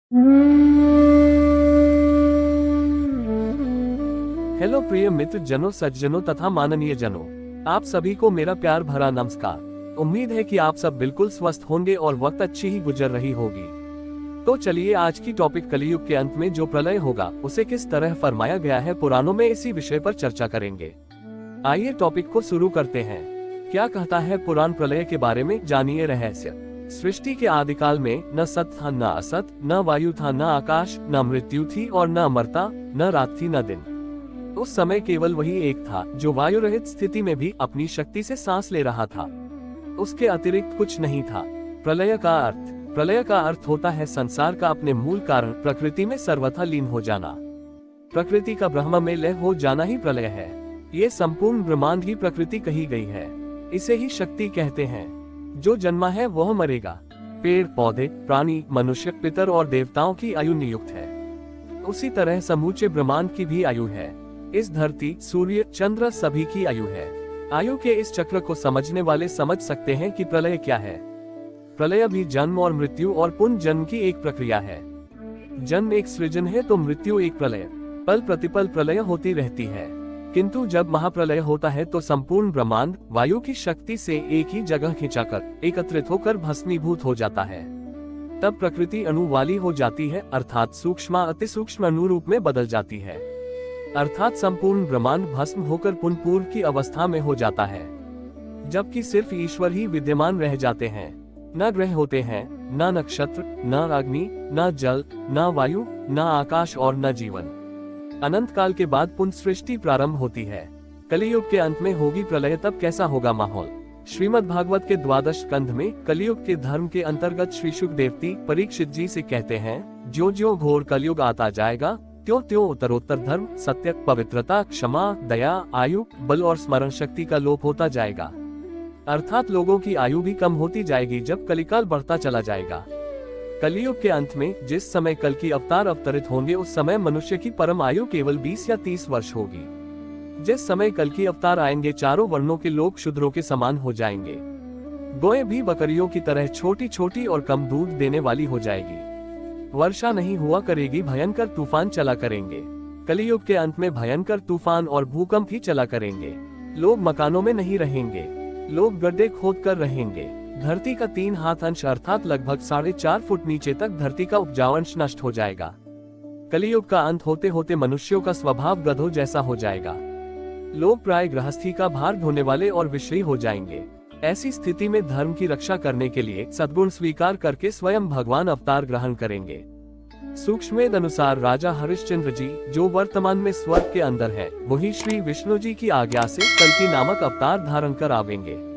Hello प्रिय मित्र जनों, सज्जनों तथा माननीय जनों, आप सभी को मेरा प्यार भरा नमस्कार। उम्मीद है कि आप सब बिल्कुल स्वस्थ होंगे और वक्त अच्छी ही गुजर रही होगी। तो चलिए आज की टॉपिक कलियुग के अंत में जो प्रलय होगा उसे किस तरह फरमाया गया है पुराणों में, इसी विषय पर चर्चा करेंगे। आइए टॉपिक को शुरू करते हैं। क्या कहता है पुराण प्रलय के बारे में, जानिए रहस्य। सृष्टि के आदिकाल में न सत था न असत, न वायु था न आकाश, न मृत्यु थी और न अमरता, न रात थी न दिन। उस समय केवल वही एक था जो वायु रहित स्थिति में भी अपनी शक्ति से सांस ले रहा था। उसके अतिरिक्त कुछ नहीं था। प्रलय का अर्थ होता है संसार का अपने मूल कारण प्रकृति में सर्वथा लीन हो जाना। प्रकृति का ब्रह्म में लय हो जाना ही प्रलय है। ये संपूर्ण ब्रह्मांड ही प्रकृति कही गई है। इसे ही शक्ति कहते हैं। जो जन्मा है वह मरेगा। पेड़ पौधे, प्राणी, मनुष्य, पितर और देवताओं की आयु नियुक्त है। उसी तरह समूचे ब्रह्मांड की भी आयु है। इस धरती, सूर्य, चंद्र सभी की आयु है। आयु के इस चक्र को समझने वाले समझ सकते हैं कि प्रलय क्या है। प्रलय भी जन्म और मृत्यु और पुनर्जन्म की एक प्रक्रिया है। जन्म एक सृजन है तो मृत्यु एक प्रलय। पल प्रतिपल प्रलय होती रहती है, किंतु जब महाप्रलय होता है तो संपूर्ण ब्रह्मांड वायु की शक्ति से एक ही जगह खिंचाकर एकत्रित होकर भस्मीभूत हो जाता है। तब प्रकृति अणु वाली हो जाती है, अर्थात सूक्ष्म अति सूक्ष्म अणु रूप में बदल जाती है। अर्थात संपूर्ण ब्रह्मांड भस्म होकर पुनः पूर्व की अवस्था में हो जाता है। जबकि सिर्फ ईश्वर ही विद्यमान रह जाते हैं। न ग्रह होते हैं, न नक्षत्र, न अग्नि, न जल, न वायु, न आकाश और न जीवन। अनंत काल के बाद पुनः सृष्टि प्रारंभ होती है। कलियुग के अंत में होगी प्रलय। तब कैसा होगा माहौल। श्रीमद् भागवत के 12 स्कंध में कलियुग के धर्म के अंतर्गत श्री शुकदेव परीक्षित जी से कहते हैं, ज्यों ज्यों घोर कलियुग आता जाएगा त्यों त्यों उत्तरोत्तर धर्म, सत्य, पवित्रता, क्षमा, दया, आयु, बल और स्मरण शक्ति का लोप होता जाएगा। अर्थात लोगों की आयु भी कम होती जाएगी जब कलिकाल बढ़ता चला जाएगा। कलियुग के अंत में जिस समय कल की अवतार अवतरित होंगे उस समय मनुष्य की परम आयु केवल 20 या 30 वर्ष होगी। जिस समय कल की अवतार आएंगे चारों वर्णों के लोग शूद्रों के समान हो जाएंगे। गोएं भी बकरियों की तरह छोटी छोटी और कम दूध देने वाली हो जाएगी। वर्षा नहीं हुआ करेगी, भयंकर तूफान चला करेंगे। कलियुग के अंत में भयंकर तूफान और भूकंप ही चला करेंगे। लोग मकानों में नहीं रहेंगे, लोग गड्ढे खोद कर रहेंगे। धरती का 3 हाथ अंश अर्थात लगभग 4.5 फुट नीचे तक धरती का उपजाऊ अंश नष्ट हो जाएगा। कलियुग का अंत होते होते मनुष्यों का स्वभाव गधों जैसा हो जाएगा। लोग प्राय गृहस्थी का भार ढोने वाले और विषयी हो जाएंगे। ऐसी स्थिति में धर्म की रक्षा करने के लिए सद्गुण स्वीकार करके स्वयं भगवान अवतार ग्रहण करेंगे। सूक्ष्मवेद अनुसार राजा हरिश्चंद्र जी, जो वर्तमान में स्वर्ग के अंदर है, वही श्री विष्णु जी की आज्ञा से कल्कि नामक अवतार धारण कर आवेंगे।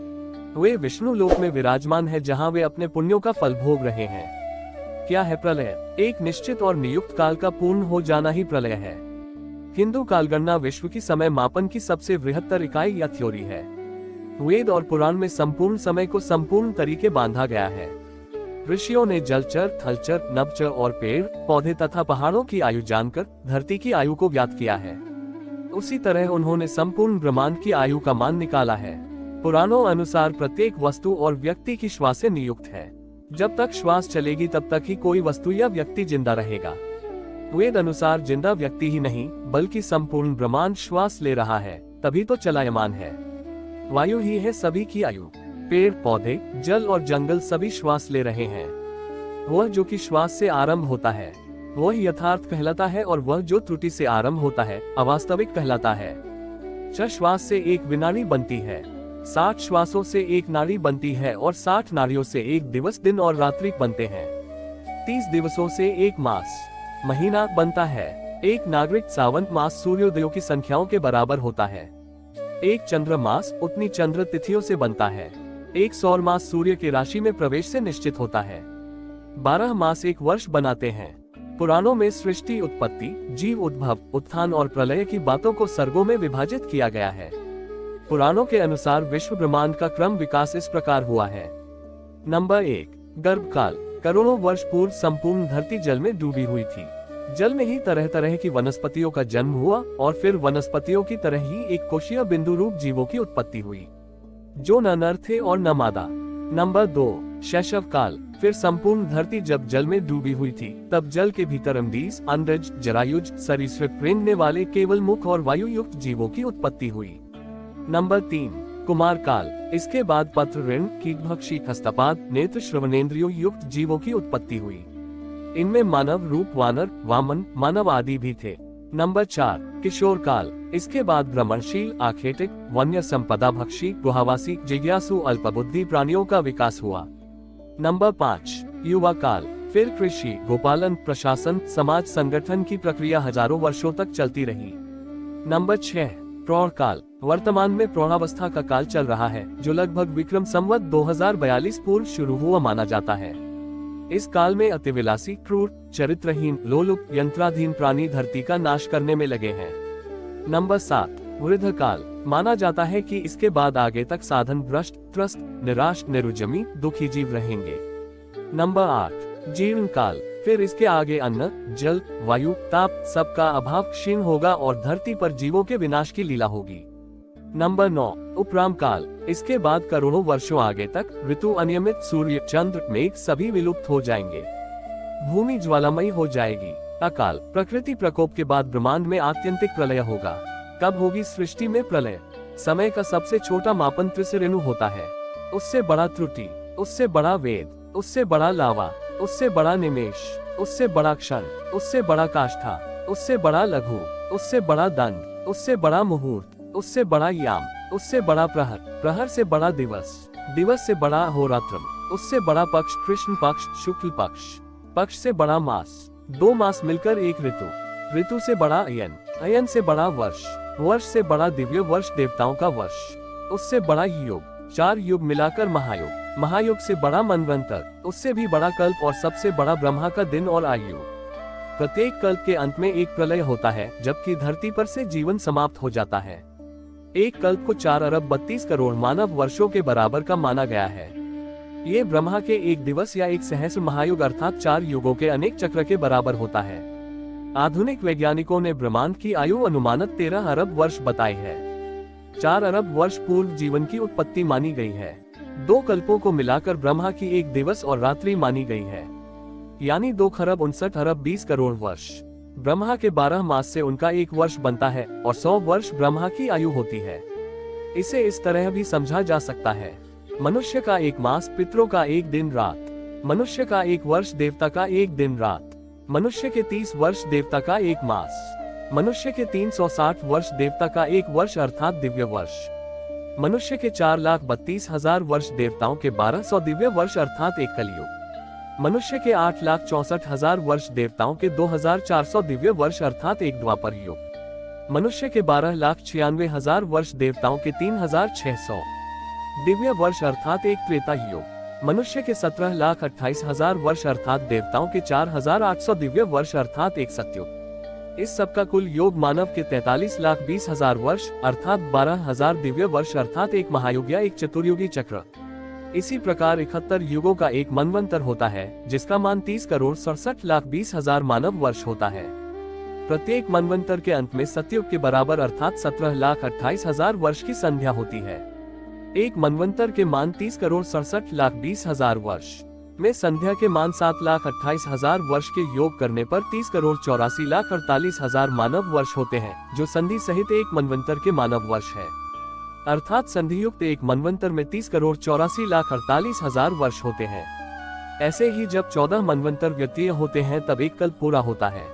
वे विष्णु लोक में विराजमान है जहां वे अपने पुण्यों का फल भोग रहे हैं। क्या है प्रलय? एक निश्चित और नियुक्त काल का पूर्ण हो जाना ही प्रलय है। हिंदू कालगणना विश्व की समय मापन की सबसे बृहत्तर इकाई या थ्योरी है। वेद और पुराण में संपूर्ण समय को संपूर्ण तरीके बांधा गया है। ऋषियों ने जलचर, थलचर, नभचर और पेड़ पौधे तथा पहाड़ों की आयु जानकर धरती की आयु को ज्ञात किया है। उसी तरह उन्होंने संपूर्ण ब्रह्मांड की आयु का मान निकाला है। पुराणों अनुसार प्रत्येक वस्तु और व्यक्ति की श्वास से नियुक्त है। जब तक श्वास चलेगी तब तक ही कोई वस्तु या व्यक्ति जिंदा रहेगा। वेद अनुसार जिंदा व्यक्ति ही नहीं बल्कि संपूर्ण ब्रह्मांड श्वास ले रहा है, तभी तो चलायमान है। वायु ही है सभी की आयु। पेड़ पौधे, जल और जंगल सभी श्वास ले रहे हैं। वह जो कि श्वास से आरंभ होता है वह यथार्थ कहलाता है, और वह जो त्रुटि से आरंभ होता है अवास्तविक कहलाता है। 6 श्वास से एक विनाड़ी बनती है, 60 श्वासों से एक नाड़ी बनती है और 60 नाड़ियों से एक दिवस, दिन और रात्रि बनते हैं। 30 दिवसों से एक मास, महीना बनता है। एक नागरिक सावन मास सूर्योदयों की संख्याओं के बराबर होता है। एक चंद्र मास उतनी चंद्र तिथियों से बनता है। एक सौर मास सूर्य के राशि में प्रवेश से निश्चित होता है। 12 मास एक वर्ष बनाते हैं। पुराणों में सृष्टि, उत्पत्ति, जीव उद्भव, उत्थान और प्रलय की बातों को सर्गों में विभाजित किया गया है। पुराणों के अनुसार विश्व ब्रह्मांड का क्रम विकास इस प्रकार हुआ है। नंबर 1, गर्भकाल। करोड़ों वर्ष पूर्व संपूर्ण धरती जल में डूबी हुई थी। जल में ही तरह तरह की वनस्पतियों का जन्म हुआ और फिर वनस्पतियों की तरह ही एक कोशीय बिंदु रूप जीवों की उत्पत्ति हुई, जो न नर थे और न मादा। नंबर 2, शैशव काल। फिर संपूर्ण धरती जब जल में डूबी हुई थी, तब जल के भीतर अम्बीस, अंडज, जरायुज, सरीसृप, रेंगने वाले केवल मुख और वायु युक्त जीवों की उत्पत्ति हुई। नंबर 3, कुमार काल। इसके बाद पत्र, ऋण, कीटभक्षी, हस्तपाद, नेत्र, श्रवणेंद्रियों युक्त जीवों की उत्पत्ति हुई। इनमें मानव रूप, वानर, वामन, मानव आदि भी थे। नंबर 4, किशोर काल। इसके बाद भ्रमणशील, आखेटिक, वन्य संपदा भक्षी, गुहावासी, जिज्ञासु, अल्पबुद्धि प्राणियों का विकास हुआ। नंबर 5, युवा काल। फिर कृषि, गोपालन, प्रशासन, समाज संगठन की प्रक्रिया हजारों वर्षों तक चलती रही। नंबर 6, प्रौढ़ काल। वर्तमान में प्रौढ़ावस्था का काल चल रहा है, जो लगभग विक्रम संवत 2042 पूर्व शुरू हुआ माना जाता है। इस काल में अतिविलासी, क्रूर, चरित्रहीन, लोलुप, यंत्राधीन प्राणी धरती का नाश करने में लगे हैं। नंबर 7, वृद्ध काल। माना जाता है कि इसके बाद आगे तक साधन भ्रष्ट, त्रस्त, निराश, निरुजमी, दुखी जीव रहेंगे। नंबर 8, जीर्ण काल। फिर इसके आगे अन्न, जल, वायु, ताप सबका अभाव क्षीण होगा और धरती पर जीवों के विनाश की लीला होगी। नंबर 9, उपराम काल। इसके बाद करोड़ों वर्षों आगे तक ऋतु अनियमित, सूर्य, चंद्र, मेघ सभी विलुप्त हो जाएंगे। भूमि ज्वालामयी हो जाएगी। अकाल। प्रकृति प्रकोप के बाद ब्रह्मांड में आत्यंतिक प्रलय होगा। कब होगी सृष्टि में प्रलय? समय का सबसे छोटा मापन त्रिसरेणु होता है, उससे बड़ा त्रुटि, उससे बड़ा वेद, उससे बड़ा लावा, उससे बड़ा निमेष, उससे बड़ा क्षण, उससे बड़ा काष्ठा, उससे बड़ा लघु, उससे बड़ा दंड, उससे बड़ा मुहूर्त, उससे बड़ा याम, उससे बड़ा प्रहर, प्रहर से बड़ा दिवस, दिवस से बड़ा अहोरात्रम, उससे बड़ा पक्ष कृष्ण पक्ष, शुक्ल पक्ष, पक्ष से बड़ा मास, 2 मास मिलकर एक ऋतु, ऋतु से बड़ा अयन, अयन से बड़ा वर्ष, वर्ष से बड़ा दिव्य वर्ष देवताओं का वर्ष, उससे बड़ा युग, 4 युग मिलाकर महायुग, महायुग से बड़ा मनवंतर, उससे भी बड़ा कल्प और सबसे बड़ा ब्रह्मा का दिन और आयु। प्रत्येक कल्प के अंत में एक प्रलय होता है, जबकि धरती पर से जीवन समाप्त हो जाता है। एक कल्प को 4 अरब 32 करोड़ मानव वर्षों के बराबर का माना गया है। ये ब्रह्मा के एक दिवस या एक सहस्र महायुग अर्थात 4 युगों के अनेक चक्र के बराबर होता है। आधुनिक वैज्ञानिकों ने ब्रह्मांड की आयु अनुमानित 13 अरब वर्ष बताई है। 4 अरब वर्ष पूर्व जीवन की उत्पत्ति मानी गई है। 2 कल्पों को मिलाकर ब्रह्मा की एक दिवस और रात्रि मानी गई है, यानी 2 खरब 59 अरब 20 करोड़ वर्ष। ब्रह्मा के 12 मास से उनका एक वर्ष बनता है और 100 वर्ष ब्रह्मा की आयु होती है। इसे इस तरह भी समझा जा सकता है, मनुष्य का एक मास, पितरों का एक दिन रात, मनुष्य का एक वर्ष, देवता का एक दिन रात, मनुष्य के 30 वर्ष, देवता का एक मास, मनुष्य के 360 वर्ष, देवता का एक वर्ष अर्थात दिव्य वर्ष, मनुष्य के 4,32,000 वर्ष, देवताओं के 1200 दिव्य वर्ष अर्थात एक कलयुग, मनुष्य के 8,64,000 वर्ष, देवताओं के 2,400 दिव्य वर्ष अर्थात एक द्वापर युग, मनुष्य के 12,96,000 वर्ष, देवताओं के 3,600 दिव्य वर्ष अर्थात एक त्रेता युग, मनुष्य के 17,28,000 वर्ष अर्थात देवताओं के 4,800 दिव्य वर्ष अर्थात एक सतयुग। इस सब का कुल योग मानव के 43,20,000 वर्ष अर्थात 12,000 दिव्य वर्ष अर्थात एक महायुग या एक चतुर्युगी चक्र। इसी प्रकार 71 युगों का एक मनवंतर होता है, जिसका मान 30,67,20,000 मानव वर्ष होता है। प्रत्येक मनवंतर के अंत में सतयुग के बराबर अर्थात 17,28,000 वर्ष की संध्या होती है। एक मनवंतर के मान 30,67,20,000 वर्ष में संध्या के मान 7,28,000 वर्ष के योग करने पर 30,84,48,000 मानव वर्ष होते हैं, जो संधि सहित एक मनवंतर के मानव वर्ष है। अर्थात संधियुक्त एक मनवंतर में 30,84,48,000 वर्ष होते हैं। ऐसे ही जब 14 मनवंतर व्यतीय होते हैं तब एक कल्प पूरा होता है।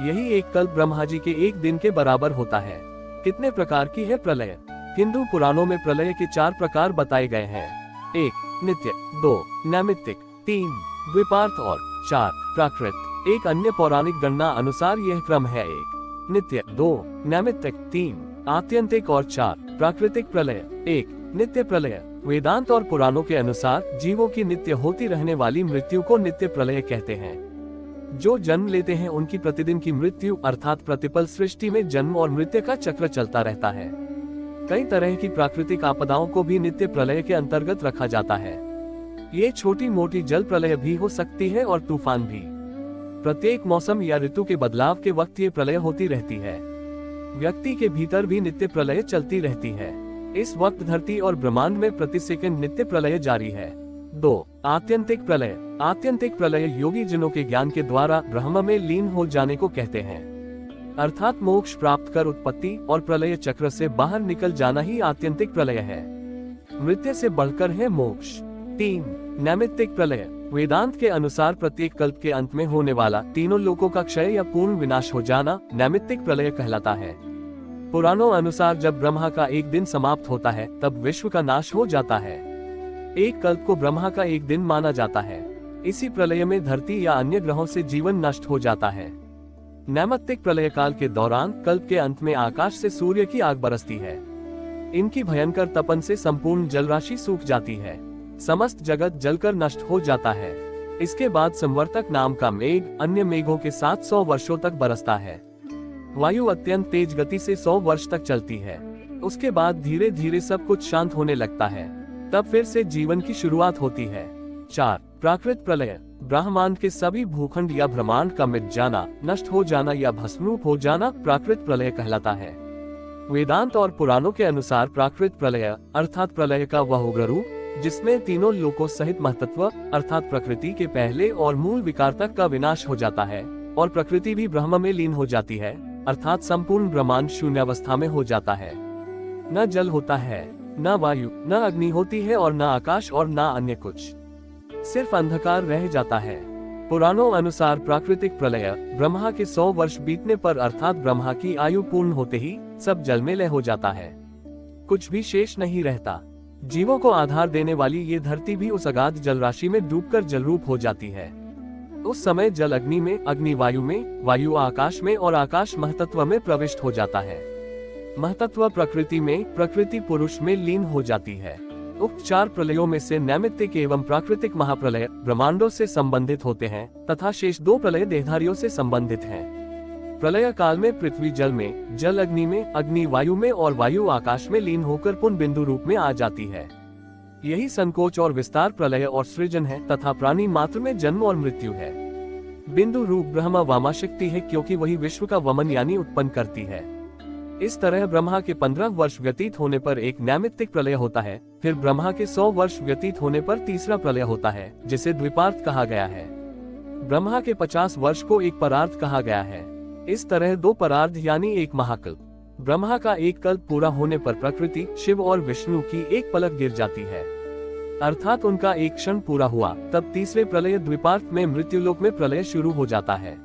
यही एक कल्प ब्रह्मा जी के एक दिन के बराबर होता है। कितने प्रकार की है प्रलय? हिंदू पुराणों में प्रलय के 4 प्रकार बताए गए हैं। 1 नित्य, 2 नैमित्तिक, 3 द्विपार्थ और 4 प्राकृत। एक अन्य पौराणिक गणना अनुसार यह क्रम है: 1 नित्य, 2 नैमित्तिक, 3 आत्यंतिक और 4 प्राकृतिक प्रलय। 1 नित्य प्रलय। वेदांत और पुराणों के अनुसार जीवों की नित्य होती रहने वाली मृत्यु को नित्य प्रलय कहते हैं। जो जन्म लेते हैं उनकी प्रतिदिन की मृत्यु अर्थात प्रतिपल सृष्टि में जन्म और मृत्यु का चक्र चलता रहता है। कई तरह की प्राकृतिक आपदाओं को भी नित्य प्रलय के अंतर्गत रखा जाता है। ये छोटी मोटी जल प्रलय भी हो सकती है और तूफान भी। प्रत्येक मौसम या ऋतु के बदलाव के वक्त ये प्रलय होती रहती है। व्यक्ति के भीतर भी नित्य प्रलय चलती रहती है। इस वक्त धरती और ब्रह्मांड में प्रति सेकंड नित्य प्रलय जारी है। 2 आत्यंतिक प्रलय। आत्यंतिक प्रलय योगी जनों के ज्ञान के द्वारा ब्रह्म में लीन हो जाने को कहते हैं, अर्थात मोक्ष प्राप्त कर उत्पत्ति और प्रलय चक्र से बाहर निकल जाना ही आत्यंतिक प्रलय है। मृत्यु से बढ़कर है मोक्ष। 3. नैमित्तिक प्रलय। वेदांत के अनुसार प्रत्येक कल्प के अंत में होने वाला तीनों लोकों का क्षय या पूर्ण विनाश हो जाना नैमित्तिक प्रलय कहलाता है। पुराणों अनुसार जब ब्रह्मा का एक दिन समाप्त होता है तब विश्व का नाश हो जाता है। एक कल्प को ब्रह्मा का एक दिन माना जाता है। इसी प्रलय में धरती या अन्य ग्रहों से जीवन नष्ट हो जाता है। नैमित्तिक प्रलय काल के दौरान कल्प के अंत में आकाश से सूर्य की आग बरसती है। इनकी भयंकर तपन से संपूर्ण जल राशि सूख जाती है। समस्त जगत जलकर नष्ट हो जाता है। इसके बाद संवर्तक नाम का मेघ अन्य मेघों के साथ 100 वर्षों तक बरसता है। वायु अत्यंत तेज गति से 100 वर्ष तक चलती है। उसके बाद धीरे धीरे सब कुछ शांत होने लगता है। तब फिर से जीवन की शुरुआत होती है। 4. प्राकृत प्रलय। ब्रह्मांड के सभी भूखंड या ब्रह्मांड का मिट जाना, नष्ट हो जाना या भस्मरूप हो जाना प्राकृत प्रलय कहलाता है। वेदांत और पुराणों के अनुसार प्राकृत प्रलय अर्थात प्रलय का वह उग्र रूप जिसमें तीनों लोकों सहित महतत्व अर्थात प्रकृति के पहले और मूल विकार तक का विनाश हो जाता है और प्रकृति भी ब्रह्म में लीन हो जाती है, अर्थात संपूर्ण ब्रह्मांड शून्यावस्था में हो जाता है। न जल होता है, न वायु, न अग्नि होती है और न आकाश और न अन्य कुछ, सिर्फ अंधकार रह जाता है। पुराणों अनुसार प्राकृतिक प्रलय ब्रह्मा के 100 वर्ष बीतने पर अर्थात ब्रह्मा की आयु पूर्ण होते ही सब जल में लय हो जाता है। कुछ भी शेष नहीं रहता। जीवों को आधार देने वाली ये धरती भी उस अगाध जल राशि में डूबकर जलरूप हो जाती है। उस समय जल अग्नि में, अग्नि वायु में, वायु आकाश में और आकाश महतत्व में प्रविष्ट हो जाता है। महतत्व प्रकृति में, प्रकृति पुरुष में लीन हो जाती है। उक्त 4 प्रलयों में से नैमित्तिक एवं प्राकृतिक महाप्रलय ब्रह्मांडों से संबंधित होते हैं तथा शेष 2 प्रलय देहधारियों से संबंधित हैं। प्रलय काल में पृथ्वी जल में, जल अग्नि में, अग्नि वायु में और वायु आकाश में लीन होकर पुनः बिंदु रूप में आ जाती है। यही संकोच और विस्तार प्रलय और सृजन है तथा प्राणी मात्र में जन्म और मृत्यु है। बिंदु रूप ब्रह्मा वामा शक्ति है क्योंकि वही विश्व का वमन यानी उत्पन्न करती है। इस तरह ब्रह्मा के 15 वर्ष व्यतीत होने पर एक नैमित्तिक प्रलय होता है। फिर ब्रह्मा के 100 वर्ष व्यतीत होने पर तीसरा प्रलय होता है जिसे द्विपार्थ कहा गया है। ब्रह्मा के 50 वर्ष को एक परार्थ कहा गया है। इस तरह 2 परार्ध यानी एक महाकल्प। ब्रह्मा का एक कल्प पूरा होने पर प्रकृति, शिव और विष्णु की एक पलक गिर जाती है, अर्थात उनका एक क्षण पूरा हुआ। तब तीसरे प्रलय द्विपार्थ में मृत्युलोक में प्रलय शुरू हो जाता है।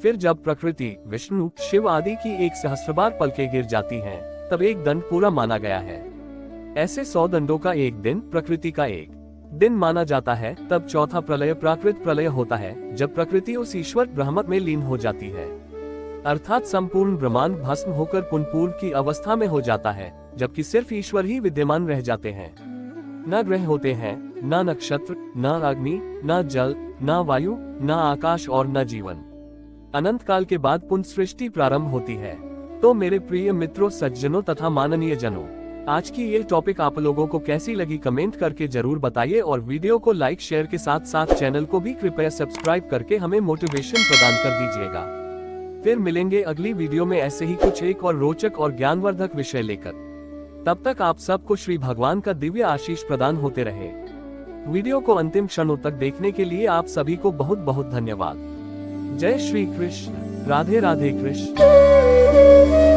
फिर जब प्रकृति, विष्णु, शिव आदि की एक सहस्त्रबार पलकें गिर जाती हैं, तब एक दंड पूरा माना गया है। ऐसे 100 दंडों का एक दिन, प्रकृति का एक दिन माना जाता है। तब चौथा प्रलय प्राकृत प्रलय होता है जब प्रकृति उस ईश्वर ब्रह्म में लीन हो जाती है, अर्थात संपूर्ण ब्रह्मांड भस्म होकर पुनः पूर्व की अवस्था में हो जाता है, जबकि सिर्फ ईश्वर ही विद्यमान रह जाते हैं। न ग्रह होते हैं, न नक्षत्र, न अग्नि, न जल, न वायु, न आकाश और न जीवन। अनंत काल के बाद पुनः सृष्टि प्रारंभ होती है। तो मेरे प्रिय मित्रों, सज्जनों तथा माननीय जनों, आज की ये टॉपिक आप लोगों को कैसी लगी कमेंट करके जरूर बताइए और वीडियो को लाइक शेयर के साथ साथ चैनल को भी कृपया सब्सक्राइब करके हमें मोटिवेशन प्रदान कर दीजिएगा। फिर मिलेंगे अगली वीडियो में ऐसे ही कुछ एक और रोचक और ज्ञानवर्धक विषय लेकर। तब तक आप सबको श्री भगवान का दिव्य आशीष प्रदान होते रहे। वीडियो को अंतिम क्षणों तक देखने के लिए आप सभी को बहुत बहुत धन्यवाद। जय श्री कृष्ण। राधे राधे कृष्ण।